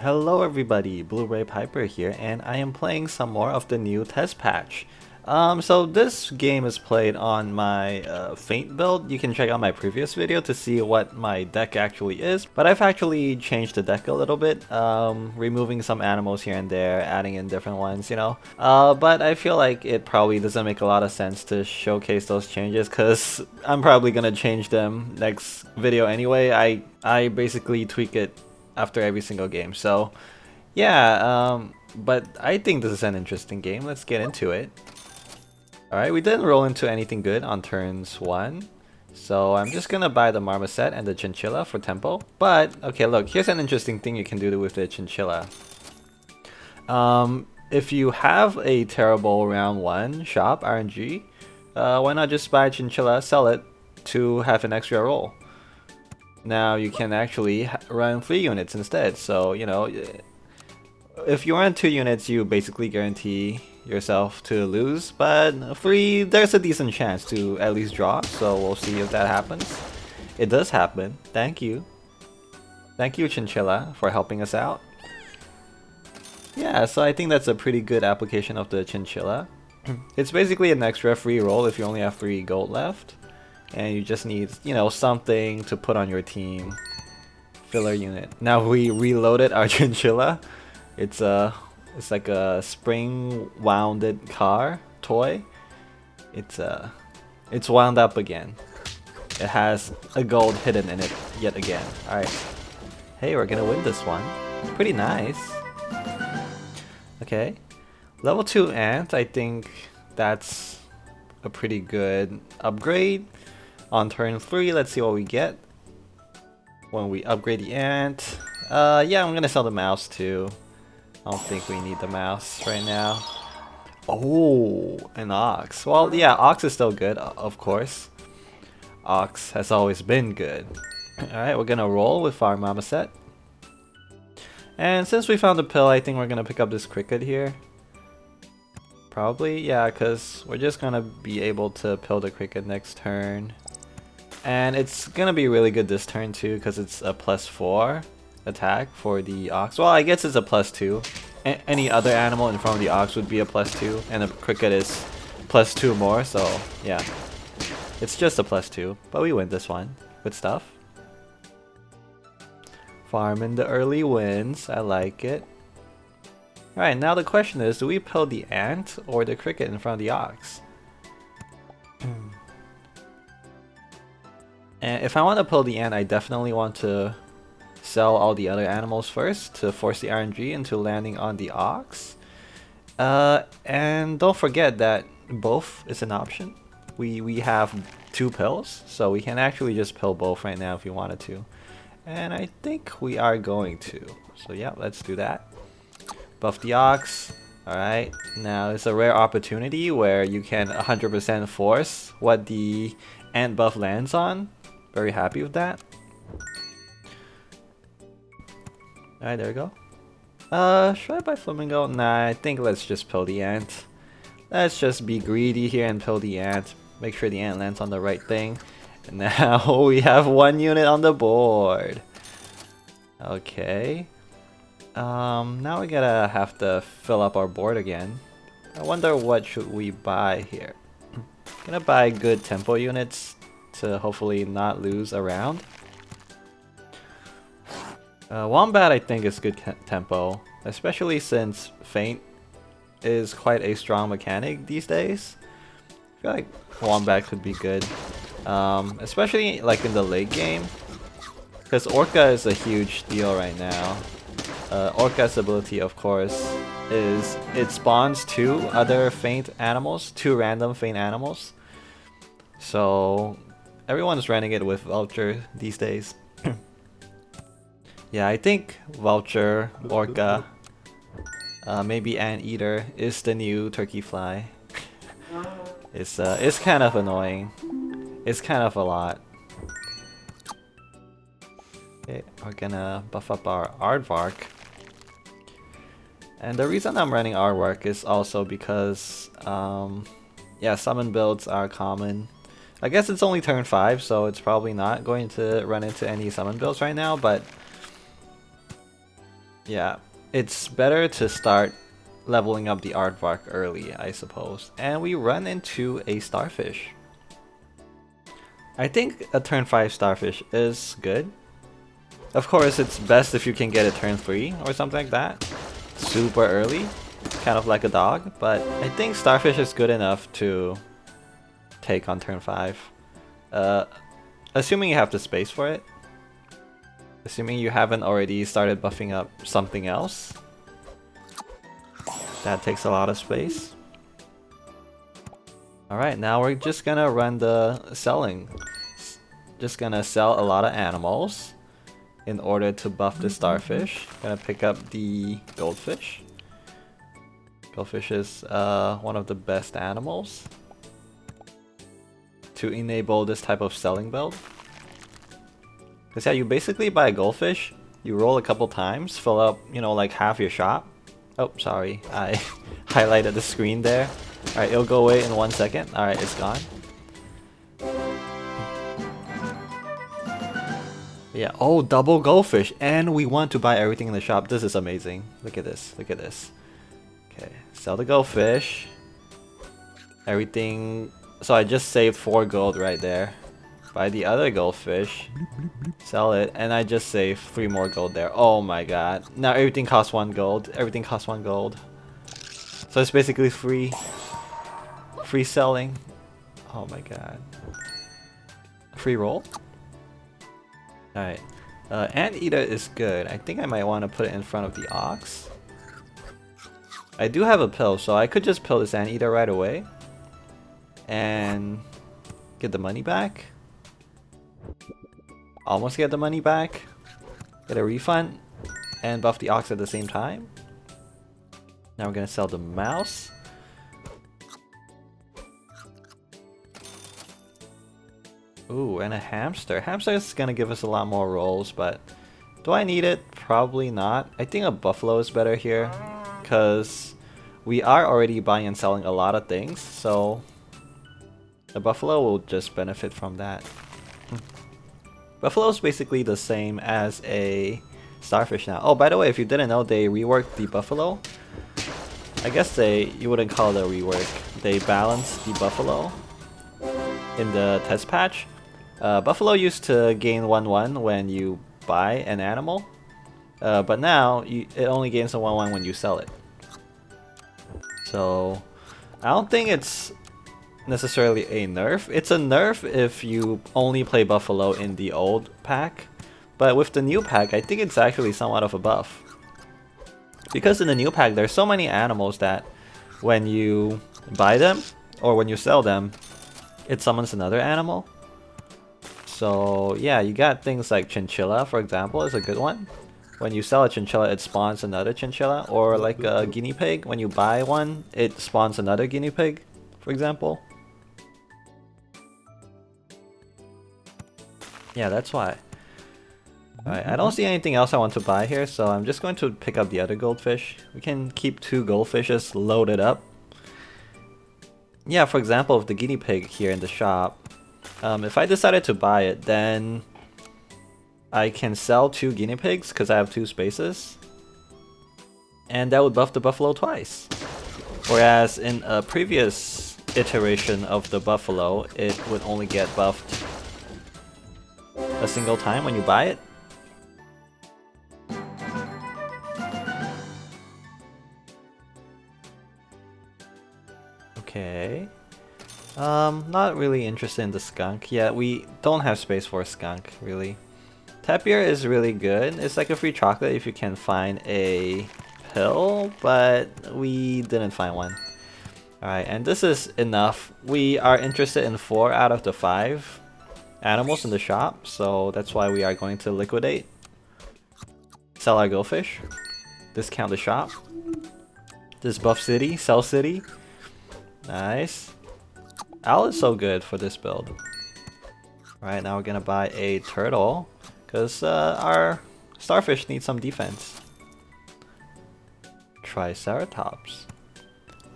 Hello everybody, Blu-ray Pieper here, and I am playing some more of the new test patch. So this game is played on my Feint build. You can check out my previous video to see what my deck actually is, but I've actually changed the deck a little bit, removing some animals here and there, adding in different ones, you know. But I feel like it probably doesn't make a lot of sense to showcase those changes, because I'm probably gonna change them next video anyway. I basically tweak it after every single game. So yeah, but I think this is an interesting game. Let's get into it. Alright, we didn't roll into anything good on turns 1. So I'm just gonna buy the Marmoset and the Chinchilla for tempo. But, okay, look, here's an interesting thing you can do with the Chinchilla. If you have a terrible round 1 shop RNG, why not just buy a Chinchilla, sell it to have an extra roll? Now you can actually run 3 units instead, so you know, if you run 2 units you basically guarantee yourself to lose, but 3 there's a decent chance to at least draw, so we'll see if that happens. It does happen. Thank you Chinchilla for helping us out. Yeah, so I think that's a pretty good application of the Chinchilla. It's basically an extra free roll if you only have 3 gold left. And you just need, you know, something to put on your team. Filler unit. Now we reloaded our Chinchilla. It's like a spring wounded car toy. It's wound up again. It has a gold hidden in it yet again. Alright. Hey, we're gonna win this one. Pretty nice. Okay. Level 2 Ant, I think that's a pretty good upgrade. On turn 3, let's see what we get when we upgrade the Ant. Yeah, I'm gonna sell the mouse too. I don't think we need the mouse right now. Oh, an Ox. Well, yeah, Ox is still good, of course. Ox has always been good. Alright, we're gonna roll with our Marmoset. And since we found the pill, I think we're gonna pick up this cricket here. Probably, yeah, because we're just gonna be able to pill the cricket next turn. And it's gonna be really good this turn too, because it's a +4 attack for the Ox. Well, I guess it's a +2. Any other animal in front of the Ox would be a +2, and the cricket is +2 more, so yeah. It's just a +2, but we win this one. Good stuff. Farming the early wins, I like it. Alright, now the question is, do we pill the Ant or the cricket in front of the Ox? And if I want to pull the Ant, I definitely want to sell all the other animals first to force the RNG into landing on the Ox. And don't forget that both is an option. We have 2 pills, so we can actually just pill both right now if we wanted to. And I think we are going to. So yeah, let's do that. Buff the Ox. Alright, now it's a rare opportunity where you can 100% force what the Ant buff lands on. Very happy with that. Alright, there we go. Should I buy Flamingo? Nah, I think let's just pill the Ant. Let's just be greedy here and pill the Ant. Make sure the Ant lands on the right thing. And now we have 1 unit on the board. Okay. Now we gotta have to fill up our board again. I wonder what should we buy here. Gonna buy good tempo units to hopefully not lose a round. Wombat I think is good tempo, especially since Feint is quite a strong mechanic these days. I feel like Wombat could be good, especially like in the late game, because Orca is a huge deal right now. Orca's ability, of course, is it spawns 2 other Feint animals, 2 random Feint animals. So everyone's running it with Vulture these days. Yeah, I think Vulture, Orca, maybe Anteater is the new Turkey Fly. It's kind of annoying. It's kind of a lot. Okay, we're gonna buff up our Aardvark. And the reason I'm running Aardvark is also because, yeah, summon builds are common. I guess it's only turn 5, so it's probably not going to run into any summon builds right now, but Yeah, it's better to start leveling up the aardvark early, I suppose. And we run into a starfish. I think a turn 5 starfish is good. Of course, it's best if you can get a turn 3 or something like that. Super early, kind of like a dog, but I think starfish is good enough to take on turn 5. Assuming you have the space for it. Assuming you haven't already started buffing up something else. That takes a lot of space. Alright, now we're just gonna run the selling. Just gonna sell a lot of animals in order to buff the starfish. Gonna pick up the goldfish. Goldfish is one of the best animals to enable this type of selling build. Because yeah, you basically buy a goldfish, you roll a couple times, fill up, you know, like half your shop. Oh, sorry, I highlighted the screen there. Alright, it'll go away in 1 second. Alright, it's gone. Yeah, oh, double goldfish, and we want to buy everything in the shop. This is amazing. Look at this, look at this. Okay, sell the goldfish. Everything, so I just saved 4 gold right there. Buy the other goldfish, sell it, and I just saved 3 more gold there. Oh my god. Now everything costs 1 gold. Everything costs 1 gold. So it's basically free selling. Oh my god. Free roll? Alright. Anteater is good. I think I might want to put it in front of the ox. I do have a pill, so I could just pill this anteater right away. And get the money back. Almost get the money back. Get a refund. And buff the ox at the same time. Now we're gonna sell the mouse. Ooh, and a hamster. Hamster is gonna give us a lot more rolls, but do I need it? Probably not. I think a buffalo is better here, because we are already buying and selling a lot of things, so a buffalo will just benefit from that. Buffalo is basically the same as a starfish now. Oh, by the way, if you didn't know, they reworked the buffalo. I guess you wouldn't call it a rework. They balanced the buffalo in the test patch. Buffalo used to gain 1-1 when you buy an animal, but now it only gains a 1-1 when you sell it. So I don't think it's necessarily a nerf. It's a nerf if you only play Buffalo in the old pack, but with the new pack I think it's actually somewhat of a buff. Because in the new pack there's so many animals that when you buy them or when you sell them, it summons another animal. So yeah, you got things like chinchilla, for example, is a good one. When you sell a chinchilla, it spawns another chinchilla, or like a guinea pig, when you buy one, it spawns another guinea pig, for example. Yeah, that's why. Alright, I don't see anything else I want to buy here, so I'm just going to pick up the other goldfish. We can keep 2 goldfishes loaded up. Yeah, for example, with the guinea pig here in the shop, if I decided to buy it, then I can sell 2 guinea pigs because I have 2 spaces. And that would buff the buffalo twice. Whereas in a previous iteration of the buffalo, it would only get buffed a single time when you buy it. Okay. Not really interested in the skunk. Yeah, we don't have space for a skunk, really. Pieper is really good. It's like a free chocolate if you can find a pill, but we didn't find one. Alright, and this is enough. We are interested in 4 out of the 5 animals in the shop, so that's why we are going to liquidate. Sell our goldfish. Discount the shop. This buff city, sell city. Nice. Owl is so good for this build. Right, now we're gonna buy a turtle, because our starfish needs some defense. Triceratops.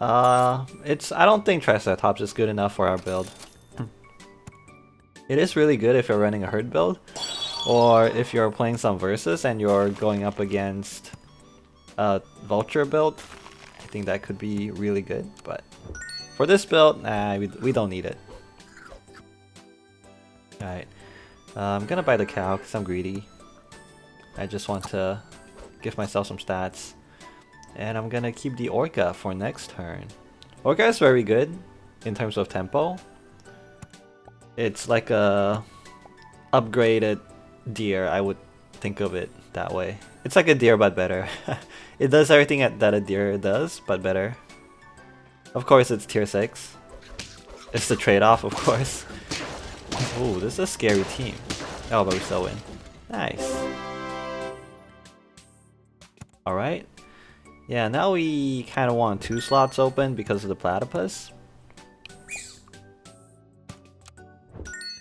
I don't think Triceratops is good enough for our build. It is really good if you're running a herd build, or if you're playing some versus and you're going up against vulture build, I think that could be really good. But for this build, nah, we don't need it. Alright, I'm gonna buy the cow because I'm greedy. I just want to give myself some stats. And I'm gonna keep the Orca for next turn. Orca is very good in terms of tempo. It's like a upgraded deer, I would think of it that way. It's like a deer but better. It does everything that a deer does, but better. Of course it's tier 6. It's the trade-off, of course. Ooh, this is a scary team. Oh, but we still win. Nice. Alright. Yeah, now we kind of want 2 slots open because of the platypus.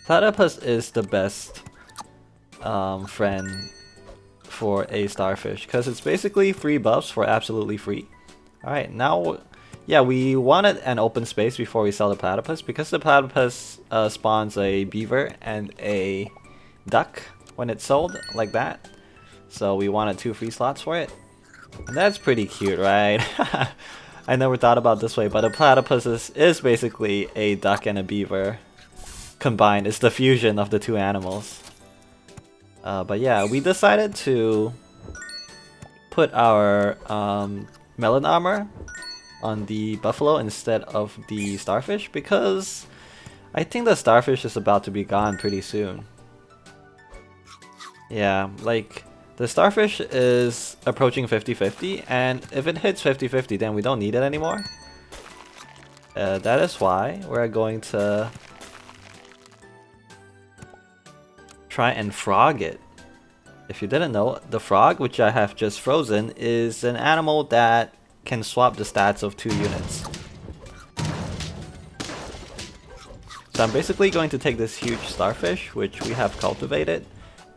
Platypus is the best friend for a starfish because it's basically 3 buffs for absolutely free. Alright, now, yeah, we wanted an open space before we sell the platypus because the platypus spawns a beaver and a duck when it's sold, like that. So we wanted 2 free slots for it. And that's pretty cute, right? I never thought about this way, but a platypus is basically a duck and a beaver combined. It's the fusion of the 2 animals. But yeah, we decided to put our melon armor on the buffalo instead of the starfish because I think the starfish is about to be gone pretty soon. Yeah, like the starfish is approaching 50-50, and if it hits 50-50 then we don't need it anymore. That is why we're going to try and frog it. If you didn't know, the frog, which I have just frozen, is an animal that can swap the stats of 2 units. So I'm basically going to take this huge starfish, which we have cultivated,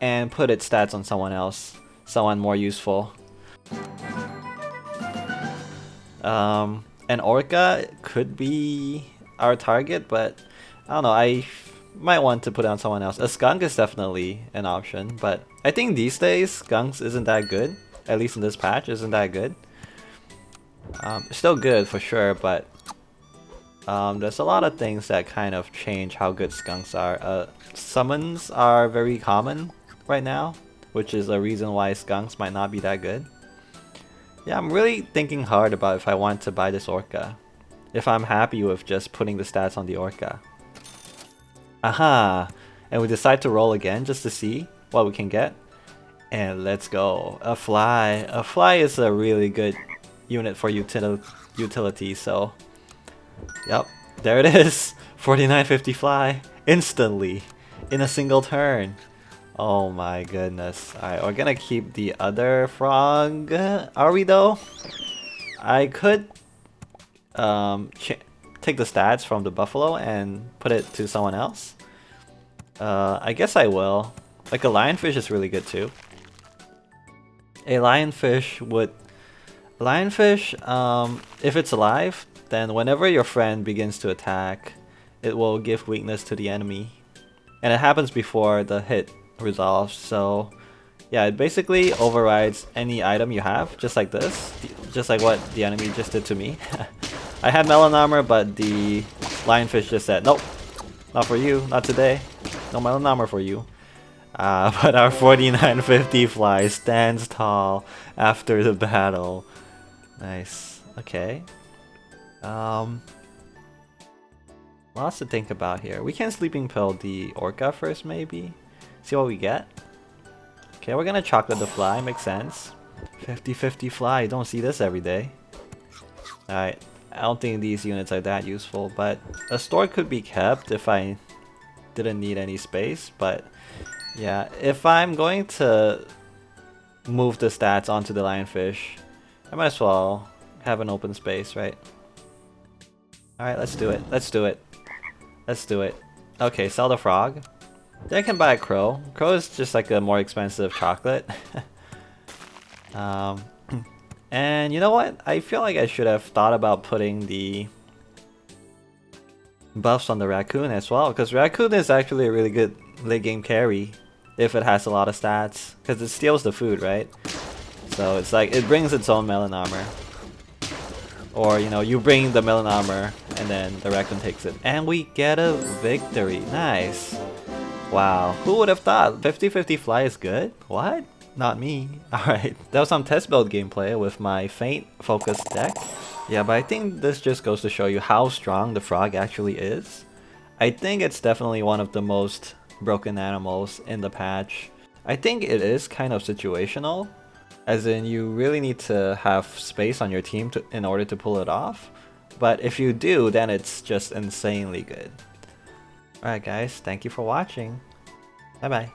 and put its stats on someone else, someone more useful. An orca could be our target, but I don't know, I might want to put it on someone else. A skunk is definitely an option, but I think these days skunks isn't that good. At least in this patch, isn't that good. Still good for sure, but there's a lot of things that kind of change how good skunks are. Summons are very common right now, which is a reason why skunks might not be that good. Yeah, I'm really thinking hard about if I want to buy this orca. If I'm happy with just putting the stats on the orca. Aha! And we decide to roll again just to see what we can get. And let's go. A fly. A fly is a really good unit for utility, so... Yep, there it is! 4950 fly. Instantly. In a single turn. Oh my goodness. Alright, we're gonna keep the other frog. Are we though? I could take the stats from the buffalo and put it to someone else. I guess I will. Like a lionfish is really good too. A lionfish would... Lionfish, if it's alive, then whenever your friend begins to attack, it will give weakness to the enemy. And it happens before the hit resolves, so yeah, it basically overrides any item you have, just like this. Just like what the enemy just did to me. I had melon armor, but the lionfish just said, nope, not for you, not today. No melon armor for you. But our 4950 fly stands tall after the battle. Nice. Okay. Lots to think about here. We can sleeping pill the orca first, maybe. See what we get. Okay, we're gonna chocolate the fly. Makes sense. 50-50 fly. You don't see this every day. Alright. I don't think these units are that useful, but a store could be kept if I didn't need any space. But yeah, if I'm going to move the stats onto the lionfish, I might as well have an open space, right? Alright, let's do it. Let's do it. Let's do it. Okay, sell the frog. Then I can buy a crow. Crow is just like a more expensive chocolate. And you know what? I feel like I should have thought about putting the buffs on the raccoon as well, because raccoon is actually a really good late game carry if it has a lot of stats, because it steals the food, right? So it's like, it brings its own melon armor. Or, you know, you bring the melon armor, and then the raccoon takes it. And we get a victory. Nice. Wow, who would have thought 50-50 fly is good? What? Not me. Alright, that was some test build gameplay with my Feint focused deck. Yeah, but I think this just goes to show you how strong the frog actually is. I think it's definitely one of the most broken animals in the patch. I think it is kind of situational, as in you really need to have space on your team in order to pull it off. But if you do, then it's just insanely good. Alright guys, thank you for watching. Bye bye.